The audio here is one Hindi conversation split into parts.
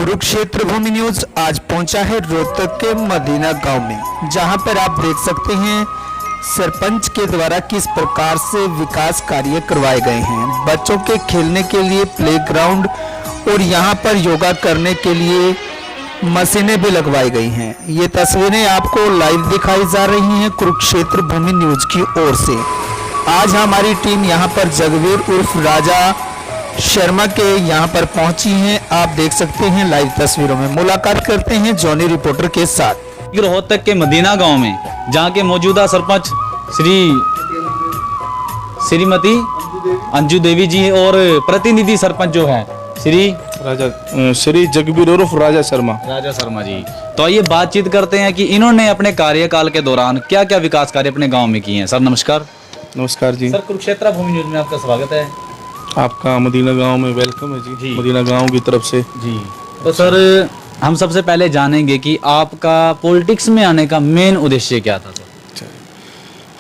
कुरुक्षेत्र भूमि न्यूज आज पहुंचा है रोहतक के मदीना गांव में, जहां पर आप देख सकते हैं सरपंच के द्वारा किस प्रकार से विकास कार्य करवाए गए हैं। बच्चों के खेलने के लिए प्लेग्राउंड और यहां पर योगा करने के लिए मशीनें भी लगवाई गई हैं। ये तस्वीरें आपको लाइव दिखाई जा रही हैं कुरुक्षेत्र भूमि न्यूज की ओर से। आज हमारी टीम यहां पर जगवीर उर्फ राजा शर्मा के यहाँ पर पहुंची हैं। आप देख सकते हैं लाइव तस्वीरों में। मुलाकात करते हैं जॉनी रिपोर्टर के साथ। रोहतक के मदीना गांव में, जहां के मौजूदा सरपंच श्रीमती अंजू देवी जी और प्रतिनिधि सरपंच जो है श्री जगबीर उर्फ राजा शर्मा जी। तो आइए बातचीत करते हैं कि इन्होंने अपने कार्यकाल के दौरान क्या क्या विकास कार्य अपने गांव में किए हैं। सर नमस्कार। नमस्कार जी। सर कुरुक्षेत्र भूमि न्यूज में आपका स्वागत है। आपका मदीना गांव में वेलकम है जी। मदीना गांव की तरफ से जी। तो सर हम सबसे पहले जानेंगे कि आपका पॉलिटिक्स में आने का मेन उद्देश्य क्या था सर?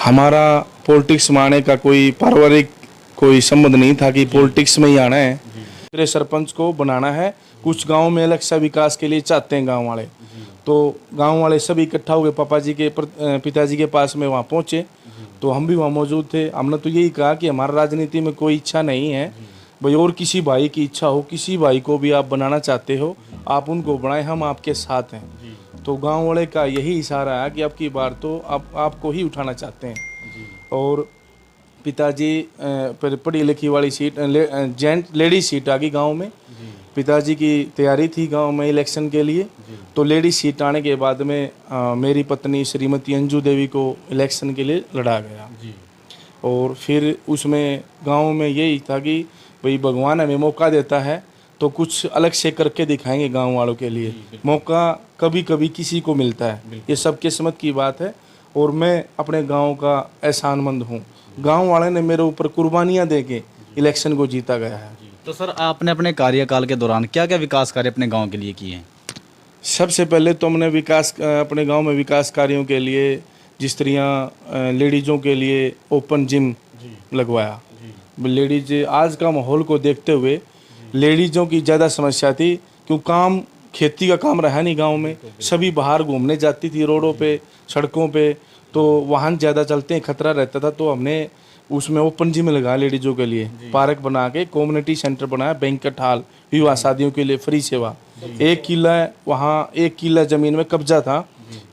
हमारा पॉलिटिक्स में आने का कोई पारिवारिक कोई संबंध नहीं था कि पॉलिटिक्स में ही आना है। मेरे सरपंच को बनाना है। कुछ गांव में अलग सा विकास के लिए चाहते हैं गांव वाले, तो गांव वाले सभी इकट्ठा हो गए। पापा जी के पिताजी के पास में वहाँ पहुँचे, तो हम भी वहाँ मौजूद थे। हमने तो यही कहा कि हमारा राजनीति में कोई इच्छा नहीं है भाई, और किसी भाई की इच्छा हो, किसी भाई को भी आप बनाना चाहते हो आप उनको बनाएं, हम आपके साथ हैं। तो गांव वाले का यही इशारा है कि अब की बार तो आपको ही उठाना चाहते हैं। और पिताजी पढ़ी लिखी वाली सीट जेंट लेडी सीट आ गई गाँव में। पिताजी की तैयारी थी गांव में इलेक्शन के लिए, तो लेडी सीट आने के बाद में मेरी पत्नी श्रीमती अंजू देवी को इलेक्शन के लिए लड़ा गया। और फिर उसमें गांव में यही था कि भाई भगवान हमें मौका देता है तो कुछ अलग से करके दिखाएंगे गांव वालों के लिए। मौका कभी कभी किसी को मिलता है, ये सब किस्मत की बात है। और मैं अपने गाँव का एहसानमंद हूँ। गाँव वाले ने मेरे ऊपर कुर्बानियाँ दे के इलेक्शन को जीता गया है। तो सर आपने अपने कार्यकाल के दौरान क्या क्या विकास कार्य अपने गांव के लिए किए हैं? सबसे पहले तो हमने अपने गांव में विकास कार्यों के लिए जिस तरह लेडीज़ों के लिए ओपन जिम लगवाया। लेडीज आज का माहौल को देखते हुए लेडीज़ों की ज़्यादा समस्या थी, क्यों खेती का काम रहा नहीं गांव में। सभी बाहर घूमने जाती थी रोडों पे सड़कों पे, तो वाहन ज़्यादा चलते हैं, खतरा रहता था। तो हमने उसमें ओपन जिम लगा लेडीज़ों के लिए, पार्क बना के कम्युनिटी सेंटर बनाया, बैंकेट हॉल, विवाह शादियों के लिए फ्री सेवा। 1 किला ज़मीन में कब्जा था,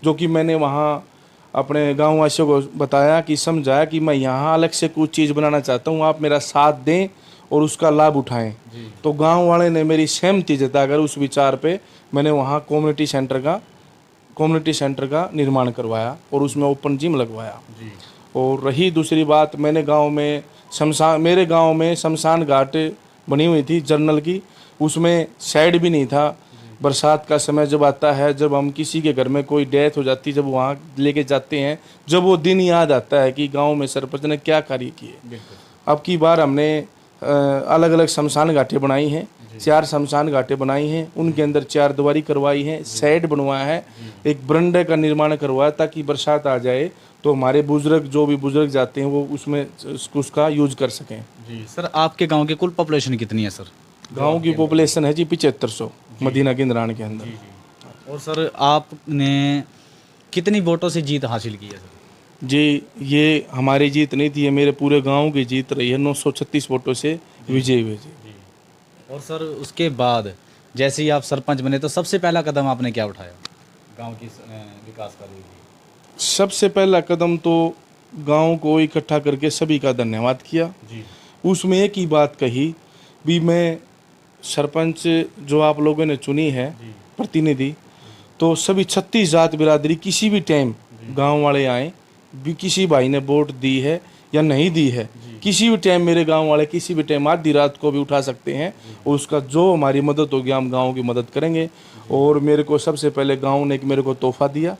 जो कि मैंने वहाँ अपने गाँव वासियों को बताया कि समझाया कि मैं यहाँ अलग से कुछ चीज़ बनाना चाहता हूँ, आप मेरा साथ दें और उसका लाभ उठाएं। तो गाँव वाले ने मेरी सहमति जताकर उस विचार पे मैंने वहाँ कम्युनिटी सेंटर का निर्माण करवाया और उसमें ओपन जिम लगवाया। और रही दूसरी बात, मेरे गांव में शमशान घाट बनी हुई थी जर्नल की, उसमें शेड भी नहीं था। बरसात का समय जब आता है, जब हम किसी के घर में कोई डेथ हो जाती, जब वहाँ लेके जाते हैं, जब वो दिन याद आता है कि गांव में सरपंच ने क्या कार्य किए। अब की बार हमने अलग अलग शमशान घाटें बनाई हैं, 4 शमशान घाटें बनाई हैं, उनके अंदर 4 दीवारी करवाई है, शेड बनवाया है, एक बरंडे का निर्माण करवाया ताकि बरसात आ जाए तो हमारे जो भी बुजुर्ग जाते हैं वो उसमें उसका यूज कर सकें। जी सर, आपके गांव की कुल पॉपुलेशन कितनी है सर? गांव की पॉपुलेशन है जी 7500 मदीना केंद्रान के अंदर। और सर आपने कितनी वोटों से जीत हासिल की है सर? जी ये हमारी जीत नहीं थी, ये मेरे पूरे गांव की जीत रही है। 936 वोटों से विजयी हुए जी। और सर उसके बाद जैसे ही आप सरपंच बने तो सबसे पहला कदम आपने क्या उठाया गाँव की विकास कार्य के लिए? सबसे पहला कदम तो गांव को इकट्ठा करके सभी का धन्यवाद किया जी। उसमें एक ही बात कही भी, मैं सरपंच जो आप लोगों ने चुनी है प्रतिनिधि, तो सभी 36 जात बिरादरी किसी भी टाइम गांव वाले आए, भी किसी भाई ने वोट दी है या नहीं दी है, किसी भी टाइम मेरे गांव वाले किसी भी टाइम आधी रात को भी उठा सकते हैं और उसका जो हमारी मदद होगी हम गाँव की मदद करेंगे। और मेरे को सबसे पहले गाँव ने एक मेरे को तोहफा दिया,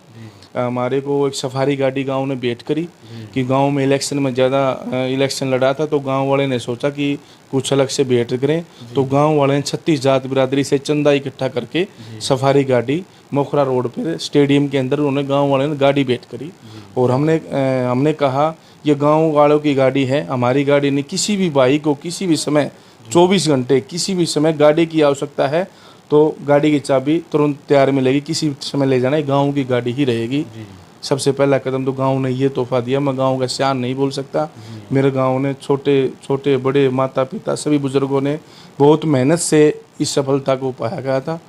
हमारे को एक सफारी गाड़ी गांव ने भेंट करी कि गांव में इलेक्शन में ज़्यादा इलेक्शन लड़ा था, तो गांव वाले ने सोचा कि कुछ अलग से भेंट करें। तो गांव वाले ने 36 जात बिरादरी से चंदा इकट्ठा करके सफारी गाड़ी मोखरा रोड पे स्टेडियम के अंदर उन्होंने गांव वाले ने गाड़ी भेंट करी। और हमने कहा ये गांव वालों की गाड़ी है, हमारी गाड़ी नहीं। किसी भी भाई को किसी भी समय 24 घंटे किसी भी समय गाड़ी की आवश्यकता है तो गाड़ी की चाबी तुरंत तैयार मिलेगी, किसी समय ले जाना है, गाँव की गाड़ी ही रहेगी। सबसे पहला कदम तो गांव ने ये तोहफा दिया। मैं गांव का शान नहीं बोल सकता, मेरे गांव ने छोटे छोटे बड़े माता पिता सभी बुजुर्गों ने बहुत मेहनत से इस सफलता को पाया गया था।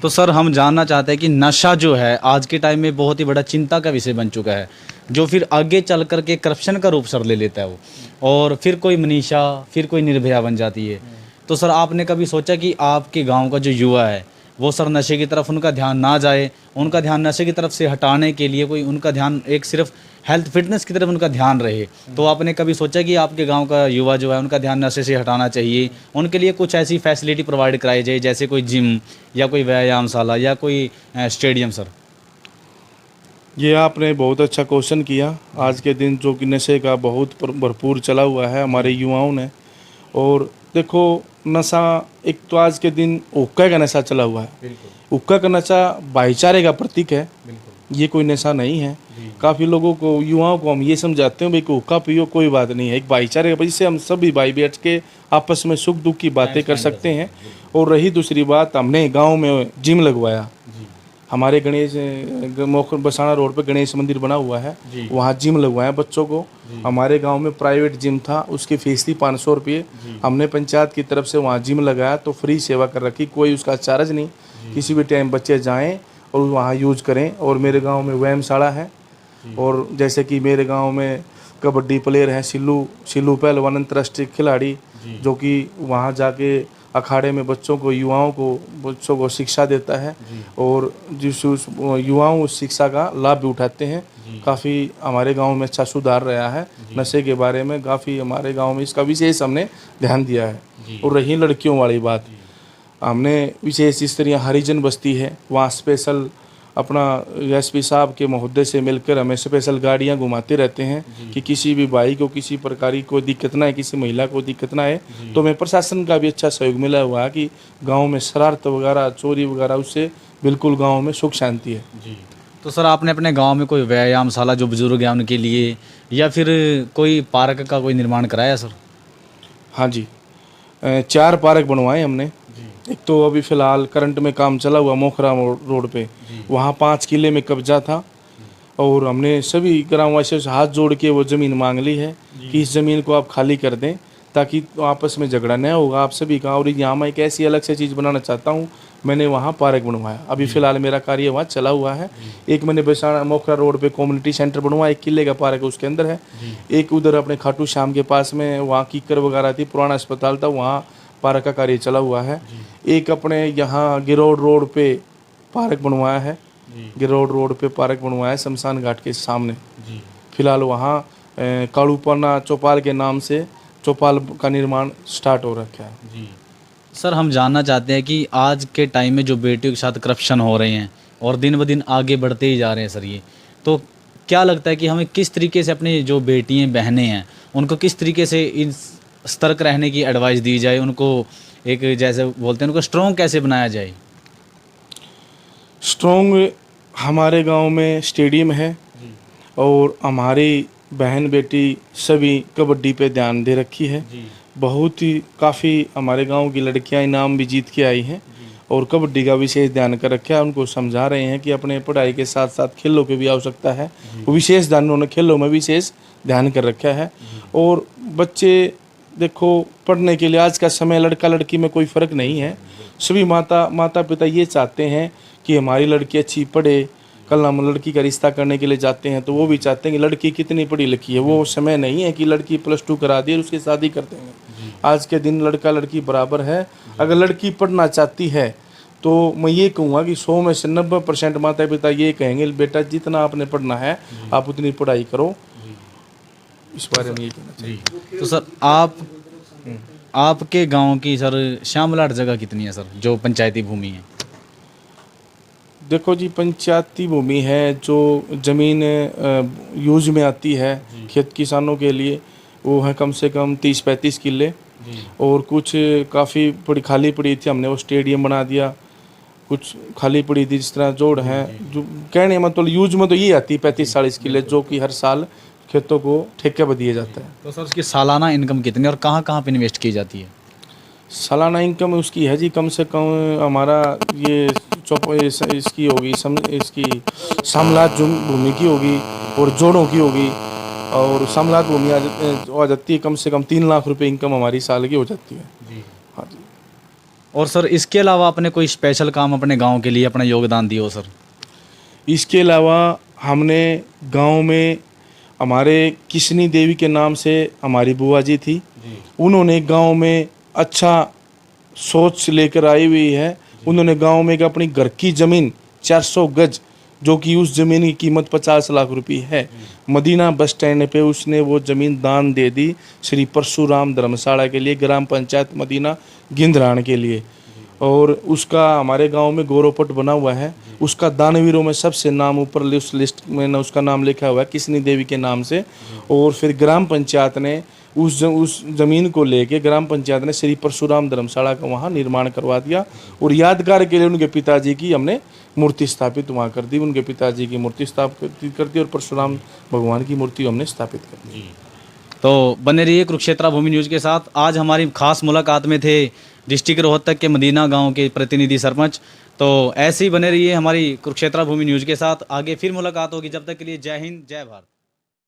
तो सर हम जानना चाहते हैं कि नशा जो है आज के टाइम में बहुत ही बड़ा चिंता का विषय बन चुका है, जो फिर आगे चल कर के करप्शन का रूप सर ले लेता है वो, और फिर कोई मनीषा, फिर कोई निर्भया बन जाती है। तो सर आपने कभी सोचा कि आपके गांव का जो युवा है वो सर नशे की तरफ उनका ध्यान ना जाए, उनका ध्यान नशे की तरफ से हटाने के लिए कोई उनका ध्यान एक सिर्फ हेल्थ फिटनेस की तरफ उनका ध्यान रहे, तो आपने कभी सोचा कि आपके गांव का युवा जो है उनका ध्यान नशे से हटाना चाहिए, उनके लिए कुछ ऐसी फैसिलिटी प्रोवाइड कराई जाए जैसे कोई जिम या कोई व्यायामशाला या कोई स्टेडियम सर? ये आपने बहुत अच्छा क्वेश्चन किया। आज के दिन जो कि नशे का बहुत भरपूर चला हुआ है हमारे युवाओं ने, और देखो नशा एक तो आज के दिन हुक्का का नशा चला हुआ है। हुक्का का नशा भाईचारे का प्रतीक है, ये कोई नशा नहीं है। काफ़ी लोगों को, युवाओं को हम ये समझाते हैं भाई कि हुक्का पियो कोई बात नहीं है, एक भाईचारे का, जिससे हम सभी भाई बैठ के आपस में सुख दुख की बातें कर सकते हैं। और रही दूसरी बात, हमने गाँव में जिम लगवाया। हमारे गणेश मोखर बसाना रोड पे गणेश मंदिर बना हुआ है, वहाँ जिम लगवाया बच्चों को। हमारे गांव में प्राइवेट जिम था, उसकी फीस थी 500 रुपये। हमने पंचायत की तरफ से वहाँ जिम लगाया तो फ्री सेवा कर रखी, कोई उसका चार्ज नहीं। किसी भी टाइम बच्चे जाएं और वहाँ यूज करें। और मेरे गांव में व्यायामशाला है, और जैसे कि मेरे गांव में कबड्डी प्लेयर हैं सिल्लू पहलवान अंतर्राष्ट्रीय खिलाड़ी, जो कि वहाँ जाके अखाड़े में बच्चों को शिक्षा देता है, और जिस युवाओं उस शिक्षा का लाभ भी उठाते हैं। काफ़ी हमारे गांव में अच्छा सुधार रहा है नशे के बारे में, काफ़ी हमारे गांव में इसका विशेष हमने ध्यान दिया है। और रही लड़कियों वाली बात, हमने विशेष इस तरह हरिजन बस्ती है, वहाँ स्पेशल अपना एसपी साहब के महोदय से मिलकर हमें स्पेशल गाड़ियां घुमाते रहते हैं कि किसी भी भाई को किसी प्रकार की कोई दिक्कत ना है, किसी महिला को दिक्कत ना है। तो हमें प्रशासन का भी अच्छा सहयोग मिला हुआ है कि गांव में शरारत वगैरह, चोरी वगैरह, उससे बिल्कुल गांव में सुख शांति है। जी। तो सर आपने अपने गांव में कोई व्यायामशाला जो बुजुर्ग हैं उनके लिए, या फिर कोई पार्क का कोई निर्माण कराया सर? हाँ जी, 4 पार्क बनवाए हमने। एक तो अभी फ़िलहाल करंट में काम चला हुआ मोखरा रोड पे, वहाँ 5 किले में कब्जा था, और हमने सभी ग्रामवासियों से हाथ जोड़ के वो ज़मीन मांग ली है कि इस ज़मीन को आप खाली कर दें ताकि आपस में झगड़ा न होगा आप सभी का। और यहाँ मैं एक ऐसी अलग से चीज़ बनाना चाहता हूँ, मैंने वहाँ पार्क बनवाया। अभी फ़िलहाल मेरा कार्य वहाँ चला हुआ है। एक मैंने बसाना मोखरा रोड पे कम्युनिटी सेंटर बनवाया, 1 किले का पार्क उसके अंदर है। एक उधर अपने खाटू श्याम के पास में, वहाँ कीकर वगैरह थी, पुराना अस्पताल था, वहाँ पार्क का कार्य चला हुआ है। एक अपने यहाँ गिरोड रोड पे पार्क बनवाया है, गिरोड रोड पे पार्क बनवाया है शमशान घाट के सामने। फिलहाल वहाँ कालूपना चौपाल के नाम से चौपाल का निर्माण स्टार्ट हो रखा है। जी सर, हम जानना चाहते हैं कि आज के टाइम में जो बेटियों के साथ करप्शन हो रहे हैं और दिन ब दिन आगे बढ़ते ही जा रहे हैं सर, ये तो क्या लगता है कि हमें किस तरीके से अपनी जो बेटियाँ बहनें हैं उनको किस तरीके से इन सतर्क रहने की एडवाइस दी जाए, उनको एक जैसे बोलते हैं उनको स्ट्रॉन्ग कैसे बनाया जाए? स्ट्रॉन्ग हमारे गांव में स्टेडियम है, और हमारी बहन बेटी सभी कबड्डी पे ध्यान दे रखी है। बहुत ही काफ़ी हमारे गांव की लड़कियां इनाम भी जीत के आई हैं, और कबड्डी का विशेष ध्यान कर रखा है। उनको समझा रहे हैं कि अपने पढ़ाई के साथ साथ खेलों की भी आवश्यकता है, विशेष ध्यान उन्होंने खेलों में विशेष ध्यान कर रखा है। और बच्चे देखो, पढ़ने के लिए आज का समय लड़का लड़की में कोई फ़र्क नहीं है। सभी माता पिता ये चाहते हैं कि हमारी लड़की अच्छी पढ़े। कल हम लड़की का रिश्ता करने के लिए जाते हैं तो वो भी चाहते हैं कि लड़की कितनी पढ़ी लिखी है। वो समय नहीं है कि लड़की +2 करा दी और उसकी शादी कर देंगे। आज के दिन लड़का लड़की बराबर है। अगर लड़की पढ़ना चाहती है तो मैं ये कहूँगा कि 100 में से 90% माता पिता ये कहेंगे बेटा जितना आपने पढ़ना है आप उतनी पढ़ाई करो। इस बारे में ये कहना चाहिए। तो सर आपके गांव की सर श्यामलाट जगह कितनी है सर, जो पंचायती भूमि है? देखो जी, पंचायती भूमि है जो ज़मीन यूज में आती है खेत किसानों के लिए, वो है कम से कम 30-35 किले। और कुछ काफ़ी पड़ी खाली पड़ी थी, हमने वो स्टेडियम बना दिया। कुछ खाली पड़ी थी जिस तरह जोड़ है, जो कहने मतलब यूज में तो ये आती है 35-40 किले, जो कि हर साल खेतों को ठेके पर दिया जाता है। तो सर उसकी सालाना इनकम कितनी और कहाँ कहाँ पे इन्वेस्ट की जाती है? सालाना इनकम उसकी है जी कम से कम हमारा ये इसकी होगी इसकी समलात भूमि की होगी और जोड़ों की होगी, और समलात भूमि आ जाती है कम से कम 3 लाख रुपए इनकम हमारी साल की हो जाती है। हाँ जी। और सर इसके अलावा आपने कोई स्पेशल काम अपने गांव के लिए अपना योगदान दिया हो सर? इसके अलावा हमने गांव में हमारे किशनी देवी के नाम से हमारी बुआ जी थी, उन्होंने गांव में अच्छा सोच लेकर आई हुई है। उन्होंने गांव में एक अपनी घर की ज़मीन 400 गज, जो कि उस ज़मीन की कीमत 50 लाख रुपए है, मदीना बस स्टैंड पे उसने वो ज़मीन दान दे दी श्री परशुराम धर्मशाला के लिए, ग्राम पंचायत मदीना गिंधरान के लिए। और उसका हमारे गांव में गौरवपट बना हुआ है। उसका दानवीरों में सबसे नाम ऊपर उस लिस्ट में ना उसका नाम लिखा हुआ है किशनी देवी के नाम से। और फिर ग्राम पंचायत ने उस ज़मीन को लेके ग्राम पंचायत ने श्री परशुराम धर्मशाला का वहाँ निर्माण करवा दिया, और यादगार के लिए उनके पिताजी की हमने मूर्ति स्थापित वहाँ कर दी। उनके पिताजी की मूर्ति स्थापित कर दी और परशुराम भगवान की मूर्ति हमने स्थापित कर दी। तो बने रहिए कुरुक्षेत्र भूमि न्यूज़ के साथ। आज हमारी खास मुलाकात में थे डिस्ट्रिक्ट रोहतक के मदीना गांव के प्रतिनिधि सरपंच। तो ऐसे ही बने रहिए हमारी कुरुक्षेत्र भूमि न्यूज़ के साथ। आगे फिर मुलाकात होगी, जब तक के लिए जय हिंद जय भारत।